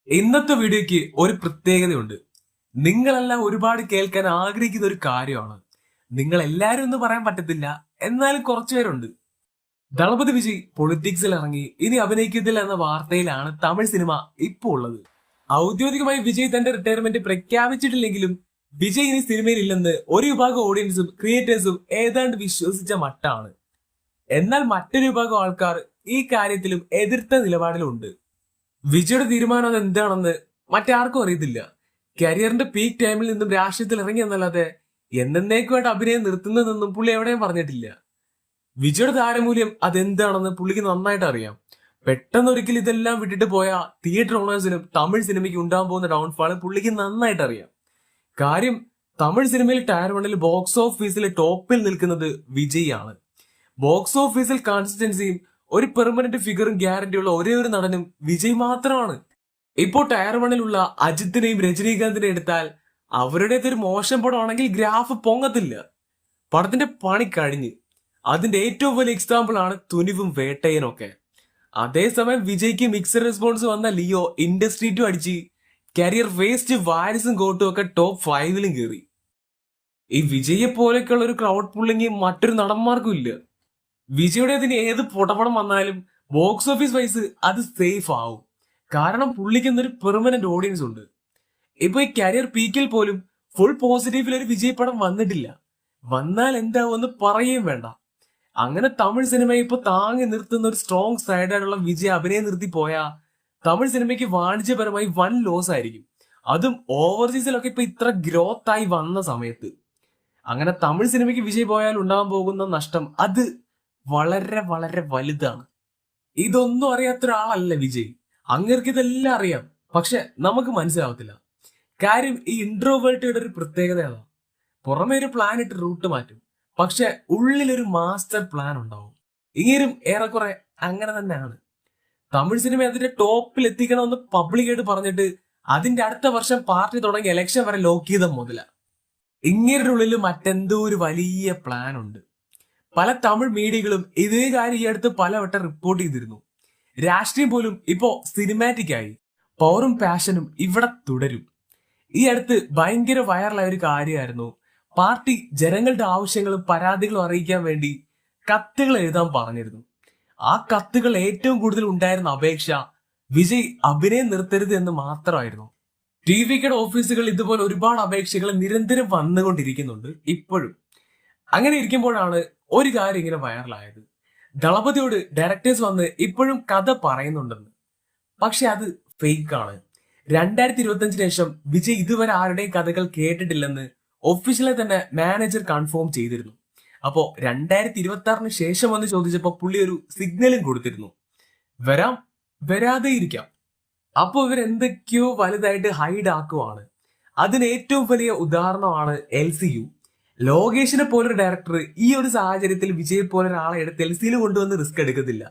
ഇന്നത്തെ വീഡിയോയ്ക്ക് ഒരു പ്രത്യേകതയുണ്ട്. നിങ്ങളെല്ലാം ഒരുപാട് കേൾക്കാൻ ആഗ്രഹിക്കുന്ന ഒരു കാര്യമാണ്. നിങ്ങൾ എല്ലാരും എന്ന് പറയാൻ പറ്റത്തില്ല, എന്നാലും കുറച്ചുപേരുണ്ട്. ദളപതി വിജയ് പൊളിറ്റിക്സിൽ ഇറങ്ങി ഇനി അഭിനയിക്കത്തില്ല എന്ന വാർത്തയിലാണ് തമിഴ് സിനിമ ഇപ്പോൾ ഉള്ളത്. ഔദ്യോഗികമായി വിജയ് തന്റെ റിട്ടയർമെന്റ് പ്രഖ്യാപിച്ചിട്ടില്ലെങ്കിലും വിജയ് ഇനി സിനിമയിൽ ഇല്ലെന്ന് ഒരു വിഭാഗം ഓഡിയൻസും ക്രിയേറ്റേഴ്സും ഏതാണ്ട് വിശ്വസിച്ച മട്ടാണ്. എന്നാൽ മറ്റൊരു വിഭാഗം ആൾക്കാർ ഈ കാര്യത്തിലും എതിർത്ത നിലപാടിലുണ്ട്. വിജയുടെ തീരുമാനം അത് എന്താണെന്ന് മറ്റാർക്കും അറിയത്തില്ല. കരിയറിന്റെ പീക്ക് ടൈമിൽ നിന്നും രാഷ്ട്രീയത്തിൽ ഇറങ്ങി എന്നല്ലാതെ എന്നേക്കുമായിട്ട് അഭിനയം നിർത്തുന്നതെന്നും പുള്ളി എവിടെയും പറഞ്ഞിട്ടില്ല. വിജയുടെ താരമൂല്യം അതെന്താണെന്ന് പുള്ളിക്ക് നന്നായിട്ട് അറിയാം. പെട്ടെന്ന് ഒരിക്കൽ ഇതെല്ലാം വിട്ടിട്ട് പോയ തിയേറ്റർ ഓണേഴ്സിനും തമിഴ് സിനിമയ്ക്ക് ഉണ്ടാകാൻ പോകുന്ന ഡൗൺഫാള് പുള്ളിക്ക് നന്നായിട്ട് അറിയാം. കാര്യം തമിഴ് സിനിമയിൽ ടയർ വണ്ണിൽ ബോക്സ് ഓഫീസിലെ ടോപ്പിൽ നിൽക്കുന്നത് വിജയ് ആണ്. ബോക്സ് ഓഫീസിൽ കൺസിസ്റ്റൻസിയും ഒരു പെർമനന്റ് ഫിഗറും ഗ്യാരണ്ടിയുള്ള ഒരേ ഒരു നടനും വിജയ് മാത്രമാണ്. ഇപ്പോ ടയർ വണ്ണിലുള്ള അജിത്തിനെയും രജനീകാന്തിനെയും എടുത്താൽ അവരുടേതൊരു മോശം പടമാണെങ്കിൽ ഗ്രാഫ് പൊങ്ങത്തില്ല. പടത്തിന്റെ പണി കഴിഞ്ഞ്. അതിന്റെ ഏറ്റവും വലിയ എക്സാമ്പിൾ ആണ് തുനിവും വേട്ടയനും ഒക്കെ. അതേസമയം വിജയ്ക്ക് മിക്സഡ് റെസ്പോൺസ് വന്ന ലിയോ ഇൻഡസ്ട്രി ടു അടിച്ച് കരിയർ വേസ്റ്റ് വാരിസും കോട്ടും ഒക്കെ ടോപ്പ് 5-ലും കയറി. ഈ വിജയെ പോലെയൊക്കെയുള്ള ഒരു ക്രൗഡ് പുള്ളിങ് മറ്റൊരു നടന്മാർക്കും ഇല്ല. വിജയുടേതിന് ഏത് പൊടപടം വന്നാലും ബോക്സ് ഓഫീസ് വൈസ് അത് സേഫ് ആവും. കാരണം പുള്ളിക്ക് എന്നൊരു പെർമനന്റ് ഓഡിയൻസ് ഉണ്ട്. ഇപ്പൊ ഈ കരിയർ പീക്കിൽ പോലും ഫുൾ പോസിറ്റീവിൽ ഒരു വിജയ് പടം വന്നിട്ടില്ല. വന്നാൽ എന്താവുമെന്ന് പറയുകയും വേണ്ട. അങ്ങനെ തമിഴ് സിനിമയെ ഇപ്പൊ താങ്ങി നിർത്തുന്ന ഒരു സ്ട്രോങ് സൈഡായിട്ടുള്ള വിജയ് അഭിനയം നിർത്തി പോയാൽ തമിഴ് സിനിമയ്ക്ക് വാണിജ്യപരമായി വൻ ലോസ് ആയിരിക്കും. അതും ഓവർസീസിലൊക്കെ ഇപ്പൊ ഇത്ര ഗ്രോത്ത് ആയി വന്ന സമയത്ത്. അങ്ങനെ തമിഴ് സിനിമയ്ക്ക് വിജയ് പോയാൽ ഉണ്ടാകാൻ പോകുന്ന നഷ്ടം അത് വളരെ വളരെ വലുതാണ്. ഇതൊന്നും അറിയാത്ത ഒരാളല്ല വിജയ്. അങ്ങേർക്ക് ഇതെല്ലാം അറിയാം, പക്ഷെ നമുക്ക് മനസ്സിലാവത്തില്ല. കാര്യം ഈ ഇൻട്രോവേർട്ടിയുടെ ഒരു പ്രത്യേകത അതാ. പുറമെ ഒരു പ്ലാൻ ഇട്ട് റൂട്ട് മാറ്റും, പക്ഷെ ഉള്ളിലൊരു മാസ്റ്റർ പ്ലാൻ ഉണ്ടാവും. ഇങ്ങേരും ഏറെക്കുറെ അങ്ങനെ തന്നെയാണ്. തമിഴ് സിനിമ അതിന്റെ ടോപ്പിൽ എത്തിക്കണമെന്ന് പബ്ലിക്കായിട്ട് പറഞ്ഞിട്ട് അതിന്റെ അടുത്ത വർഷം പാർട്ടി തുടങ്ങി ഇലക്ഷൻ വരെ ലോക്ക് ചെയ്ത മുതല. ഇങ്ങേരുടെ ഉള്ളിൽ മറ്റെന്തോ ഒരു വലിയ പ്ലാൻ ഉണ്ട്. പല തമിഴ് മീഡിയകളും ഇതേ കാര്യം ഈ അടുത്ത് പലവട്ടം റിപ്പോർട്ട് ചെയ്തിരുന്നു. രാഷ്ട്രീയം പോലും ഇപ്പോ സിനിമാറ്റിക് ആയി. പവറും പാഷനും ഇവിടെ തുടരും. ഈ അടുത്ത് ഭയങ്കര വൈറലായ ഒരു കാര്യമായിരുന്നു. പാർട്ടി ജനങ്ങളുടെ ആവശ്യങ്ങളും പരാതികളും അറിയിക്കാൻ വേണ്ടി കത്തുകൾ എഴുതാൻ പറഞ്ഞിരുന്നു. ആ കത്തുകൾ ഏറ്റവും കൂടുതൽ ഉണ്ടായിരുന്ന അപേക്ഷ വിജയ് അഭിനയം നിർത്തരുത് എന്ന് മാത്രമായിരുന്നു. ടിവിക്കയുടെ ഓഫീസുകൾ ഇതുപോലെ ഒരുപാട് അപേക്ഷകൾ നിരന്തരം വന്നുകൊണ്ടിരിക്കുന്നുണ്ട് ഇപ്പോഴും. അങ്ങനെ ഇരിക്കുമ്പോഴാണ് ഒരു കാര്യം ഇങ്ങനെ വൈറലായത്. ദളപതിയോട് ഡയറക്ടേഴ്സ് വന്ന് ഇപ്പോഴും കഥ പറയുന്നുണ്ടെന്ന്. പക്ഷെ അത് ഫേക്ക് ആണ്. 2025 ശേഷം വിജയ് ഇതുവരെ ആരുടെയും കഥകൾ കേട്ടിട്ടില്ലെന്ന് ഒഫീഷ്യലായി തന്നെ മാനേജർ കൺഫേം ചെയ്തിരുന്നു. അപ്പോ 2026 ശേഷം വന്ന് ചോദിച്ചപ്പോ പുള്ളി ഒരു സിഗ്നലും കൊടുത്തിരുന്നു. വരാം, വരാതെ ഇരിക്കാം. അപ്പോ ഇവരെന്തൊക്കെയോ വലുതായിട്ട് ഹൈഡ് ആക്കുവാണ്. അതിന് ഏറ്റവും വലിയ ഉദാഹരണമാണ് LCU. ലോകേഷിനെ പോലൊരു ഡയറക്ടർ ഈ ഒരു സാഹചര്യത്തിൽ വിജയ് പോലെ ഒരാളെ എടുത്ത് LCU കൊണ്ടുവന്ന് റിസ്ക് എടുക്കത്തില്ല.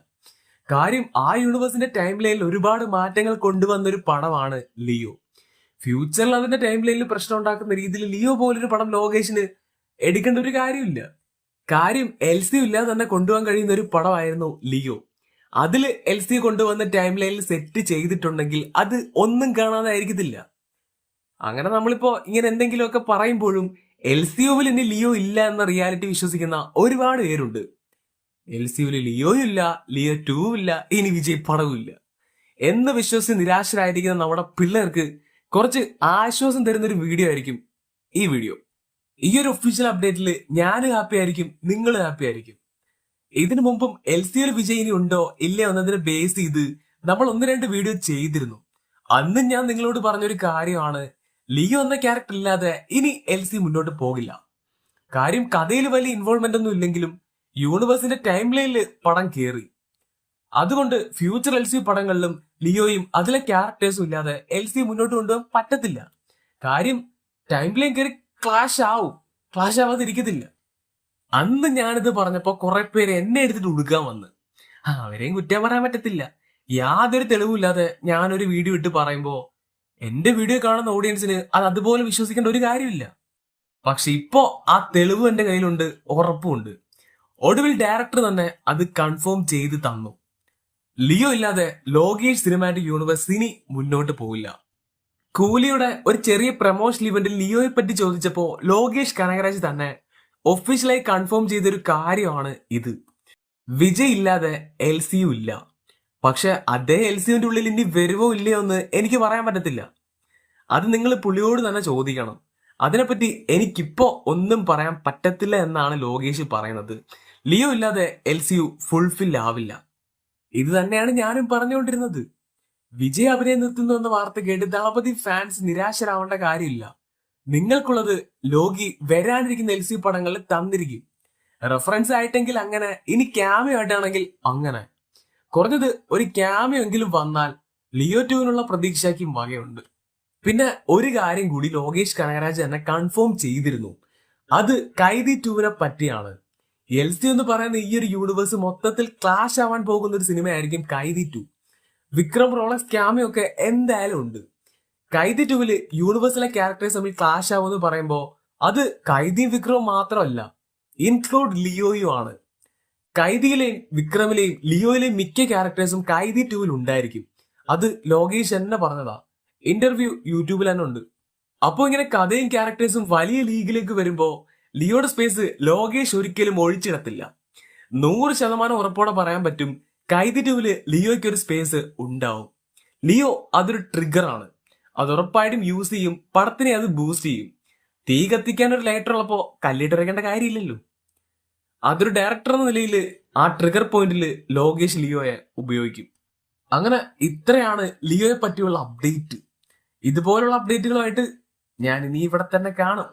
കാര്യം ആ യൂണിവേഴ്സിന്റെ ടൈം ലൈനിൽ ഒരുപാട് മാറ്റങ്ങൾ കൊണ്ടുവന്ന ഒരു പടമാണ് ലിയോ. ഫ്യൂച്ചറിൽ അതിന്റെ ടൈം ലൈനിൽ പ്രശ്നം ഉണ്ടാക്കുന്ന രീതിയിൽ ലിയോ പോലൊരു പടം ലോകേഷിന് എടുക്കേണ്ട ഒരു കാര്യമില്ല. കാര്യം LCU ഇല്ലാതെ തന്നെ കൊണ്ടുപോകാൻ കഴിയുന്ന ഒരു പടമായിരുന്നു ലിയോ. അതിൽ LCU കൊണ്ടുവന്ന ടൈം ലൈനിൽ സെറ്റ് ചെയ്തിട്ടുണ്ടെങ്കിൽ അത് ഒന്നും കാണാതായിരിക്കത്തില്ല. അങ്ങനെ നമ്മളിപ്പോ ഇങ്ങനെ എന്തെങ്കിലുമൊക്കെ പറയുമ്പോഴും LCUവിൽ ഇനി ലിയോ ഇല്ല എന്ന റിയാലിറ്റി വിശ്വസിക്കുന്ന ഒരുപാട് പേരുണ്ട്. LCUവിൽ ലിയോയും ഇല്ല, ലിയോ 2 ഇല്ല, ഇനി വിജയ് പടവും ഇല്ല എന്ന് വിശ്വസിച്ച് നിരാശരായിരിക്കുന്ന നമ്മുടെ പിള്ളേർക്ക് കുറച്ച് ആശ്വാസം തരുന്ന ഒരു വീഡിയോ ആയിരിക്കും ഈ വീഡിയോ. ഈ ഒരു ഒഫീഷ്യൽ അപ്ഡേറ്റിൽ ഞാൻ ഹാപ്പി ആയിരിക്കും, നിങ്ങൾ ഹാപ്പി ആയിരിക്കും. ഇതിനു മുമ്പും LCUവിൽ വിജയ് ഇനി ഉണ്ടോ ഇല്ലയോ എന്നതിനെ ബേസ് ചെയ്ത് നമ്മൾ 1-2 വീഡിയോ ചെയ്തിരുന്നു. അന്ന് ഞാൻ നിങ്ങളോട് പറഞ്ഞൊരു കാര്യമാണ്, ലിയോ എന്ന ക്യാരക്ടർ ഇല്ലാതെ ഇനി LCU മുന്നോട്ട് പോകില്ല. കാര്യം കഥയിൽ വലിയ ഇൻവോൾവ്മെന്റ് ഒന്നും ഇല്ലെങ്കിലും യൂണിവേഴ്സിന്റെ ടൈം ലൈനിൽ പടം കയറി. അതുകൊണ്ട് ഫ്യൂച്ചർ LCU പടങ്ങളിലും ലിയോയും അതിലെ ക്യാരക്ടേഴ്സും ഇല്ലാതെ LCU മുന്നോട്ട് കൊണ്ടുപോകാൻ പറ്റത്തില്ല. കാര്യം ടൈം ലൈൻ കയറി ക്ലാഷ് ആവും, ക്ലാഷ് ആവാതിരിക്കത്തില്ല. അന്ന് ഞാനിത് പറഞ്ഞപ്പോ കുറെ പേര് എന്നെ എടുത്തിട്ട് ഉടുക്കാൻ വന്ന്. അവരെയും കുറ്റം പറയാൻ പറ്റത്തില്ല. യാതൊരു തെളിവില്ലാതെ ഞാനൊരു വീഡിയോ ഇട്ട് പറയുമ്പോ എന്റെ വീഡിയോ കാണുന്ന ഓഡിയൻസിന് അത് അതുപോലെ വിശ്വസിക്കേണ്ട ഒരു കാര്യമില്ല. പക്ഷെ ഇപ്പോ ആ തെളിവ് എന്റെ കയ്യിലുണ്ട്, ഉറപ്പുണ്ട്. ഒടുവിൽ ഡയറക്ടർ തന്നെ അത് കൺഫേം ചെയ്ത് തന്നു. ലിയോ ഇല്ലാതെ ലോകേഷ് സിനിമാറ്റിക് യൂണിവേഴ്സ് ഇനി മുന്നോട്ട് പോവില്ല. കൂലിയുടെ ഒരു ചെറിയ പ്രമോഷൻ ഇവന്റിൽ ലിയോയെ പറ്റി ചോദിച്ചപ്പോ ലോകേഷ് കനകരാജ് തന്നെ ഒഫീഷ്യലായി കൺഫേം ചെയ്തൊരു കാര്യമാണ് ഇത്. വിജയ് ഇല്ലാതെ LCU ഇല്ല. പക്ഷെ അതേ LCUവിന്റെ ഉള്ളിൽ ഇനി വരുവോ ഇല്ലയോ എന്ന് എനിക്ക് പറയാൻ പറ്റത്തില്ല. അത് നിങ്ങൾ പുള്ളിയോട് തന്നെ ചോദിക്കണം. അതിനെപ്പറ്റി എനിക്കിപ്പോ ഒന്നും പറയാൻ പറ്റത്തില്ല എന്നാണ് ലോകേഷ് പറയുന്നത്. ലിയോ ഇല്ലാതെ LCU ഫുൾഫിൽ ആവില്ല. ഇത് തന്നെയാണ് ഞാനും പറഞ്ഞുകൊണ്ടിരുന്നത്. വിജയ് അഭിനയം നിർത്തുന്നു എന്ന വാർത്ത കേട്ട് ദളപതി ഫാൻസ് നിരാശരാവേണ്ട കാര്യമില്ല. നിങ്ങൾക്കുള്ളത് ലോകി വരാനിരിക്കുന്ന LCU പടങ്ങളിൽ തന്നിരിക്കും. റെഫറൻസ് ആയിട്ടെങ്കിൽ അങ്ങനെ, ഇനി ക്യാമിയോ ആയിട്ടാണെങ്കിൽ അങ്ങനെ. കുറഞ്ഞത് ഒരു ക്യാമിയോ എങ്കിലും വന്നാൽ ലിയോ 2വിനുള്ള പ്രതീക്ഷയ്ക്കും വകയുണ്ട്. പിന്നെ ഒരു കാര്യം കൂടി ലോകേഷ് കനകരാജ് തന്നെ കൺഫേം ചെയ്തിരുന്നു. അത് കൈദി 2വിനെ പറ്റിയാണ്. LCU എന്ന് പറയുന്ന ഈ ഒരു യൂണിവേഴ്സ് മൊത്തത്തിൽ ക്ലാഷ് ആവാൻ പോകുന്ന ഒരു സിനിമയായിരിക്കും കൈദി 2. വിക്രം റോളക്സ് ക്യാമിയോ ഒക്കെ എന്തായാലും ഉണ്ട്. കൈദി 2വില് യൂണിവേഴ്സിലെ ക്യാരക്ടേഴ്സ് തമ്മിൽ ക്ലാഷ് ആവുമെന്ന് പറയുമ്പോൾ അത് കൈദിയും വിക്രവും മാത്രമല്ല, ഇൻക്ലൂഡ് ലിയോയും ആണ്. കൈദിയിലെയും വിക്രമിലെയും ലിയോയിലെയും മിക്ക ക്യാരക്ടേഴ്സും കൈദി 2വിൽ ഉണ്ടായിരിക്കും. അത് ലോകേഷ് തന്നെ പറഞ്ഞതാ. ഇന്റർവ്യൂ യൂട്യൂബിൽ തന്നെ ഉണ്ട്. അപ്പോ ഇങ്ങനെ കഥയും ക്യാരക്ടേഴ്സും വലിയ ലീഗിലേക്ക് വരുമ്പോ ലിയോയുടെ സ്പേസ് ലോകേഷ് ഒരിക്കലും ഒഴിച്ചിടത്തില്ല. 100% ഉറപ്പോടെ പറയാൻ പറ്റും, കൈദി 2വില് ലിയോയ്ക്ക് ഒരു സ്പേസ് ഉണ്ടാവും. ലിയോ അതൊരു ട്രിഗർ ആണ്. അത് ഉറപ്പായിട്ടും യൂസ് ചെയ്യും. പടത്തിനെ അത് ബൂസ്റ്റ് ചെയ്യും. തീ കത്തിക്കാൻ ഒരു ലൈറ്റർ ഉള്ളപ്പോ കല്ലിട്ടിറക്കേണ്ട കാര്യമില്ലല്ലോ. അതൊരു ഡയറക്ടർ എന്ന നിലയിൽ ആ ട്രിഗർ പോയിന്റിൽ ലോകേഷ് ലിയോയെ ഉപയോഗിക്കും. അങ്ങനെ ഇത്രയാണ് ലിയോയെ പറ്റിയുള്ള അപ്ഡേറ്റ്. ഇതുപോലുള്ള അപ്ഡേറ്റുകളുമായിട്ട് ഞാൻ ഇനി ഇവിടെ തന്നെ കാണും.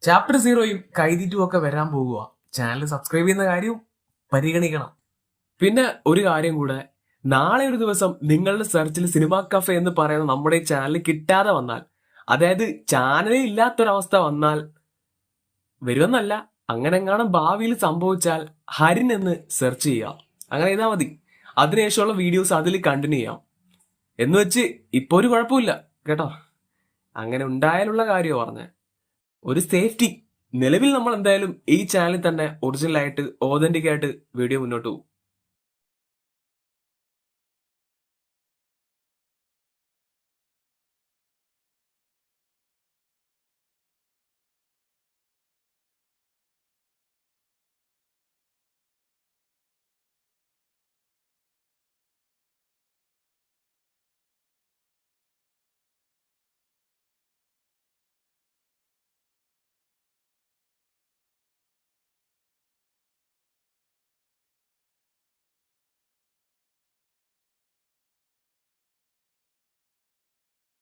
ചാപ്റ്റർ 0യും കൈദി 2 ഒക്കെ വരാൻ പോകുക. ചാനൽ സബ്സ്ക്രൈബ് ചെയ്യുന്ന കാര്യവും പരിഗണിക്കണം. പിന്നെ ഒരു കാര്യം കൂടെ, നാളെ ഒരു ദിവസം നിങ്ങളുടെ സെർച്ചിൽ സിനിമാ കഫേ എന്ന് പറയുന്ന നമ്മുടെ ചാനൽ കിട്ടാതെ വന്നാൽ, അതായത് ചാനലേ ഇല്ലാത്തൊരവസ്ഥ വന്നാൽ, വരുമെന്നല്ല, അങ്ങനെ എങ്ങാനും ഭാവിയിൽ സംഭവിച്ചാൽ ഹരിൻ എന്ന് സെർച്ച് ചെയ്യുക. അങ്ങനെ ചെയ്താൽ മതി. അതിനുശേഷമുള്ള വീഡിയോസ് അതിൽ കണ്ടിന്യൂ ചെയ്യാം. എന്ന് വെച്ച് ഇപ്പൊ ഒരു കുഴപ്പമില്ല കേട്ടോ. അങ്ങനെ ഉണ്ടായാലുള്ള കാര്യമാണ് പറഞ്ഞത്. ഒരു സേഫ്റ്റി. നിലവിൽ നമ്മൾ എന്തായാലും ഈ ചാനലിൽ തന്നെ ഒറിജിനൽ ആയിട്ട് ഓതന്റിക് ആയിട്ട് വീഡിയോ മുന്നോട്ട് പോകും.